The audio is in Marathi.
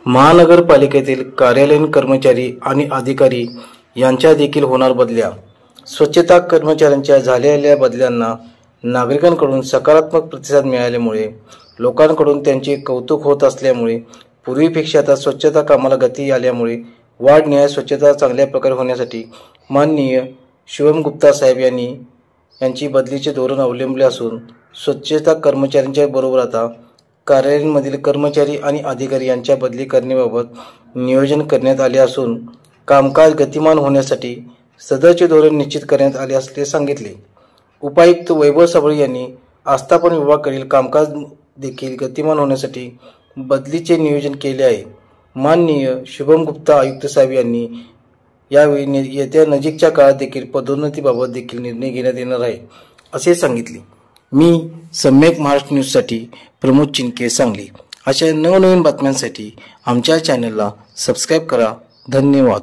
महानगरपालिकेतील कार्यालयीन कर्मचारी आणि अधिकारी यांच्या देखील होणार बदल्या। स्वच्छता कर्मचाऱ्यांच्या झालेल्या बदल्यांना नागरिकांकडून सकारात्मक प्रतिसाद मिळाल्यामुळे लोकांकडून त्यांचे कौतुक होत असल्यामुळे पूर्वीपेक्षा आता स्वच्छता कामाला गती आल्यामुळे वार्ड निहाय स्वच्छता चांगल्या प्रकारे होण्यासाठी माननीय शुभम गुप्ता साहेब यांची बदलीचे धोरण अवलंबले असून स्वच्छता कर्मचाऱ्यांच्या बरोबर आता कार्यालयांमधील कर्मचारी आणि अधिकारी यांच्या बदली करण्याबाबत नियोजन करण्यात आले असून कामकाज गतिमान होण्यासाठी सदरचे धोरण निश्चित करण्यात आले असल्याचे सांगितले। उपायुक्त वैभव साबळे यांनी आस्थापन विभागाकडील कामकाज देखील गतिमान होण्यासाठी बदलीचे नियोजन केले आहे। माननीय शुभम गुप्ता आयुक्त साहेब यांनी यावेळी येत्या नजीकच्या काळात देखील पदोन्नतीबाबत देखील निर्णय घेण्यात येणार आहे असे सांगितले। मी सम्यक महाराष्ट्र न्यूजसाठी प्रमोद चिनके, सांगली। अशा नवनवीन बातम्यांसाठी आमच्या चॅनलला सबस्क्राईब करा। धन्यवाद।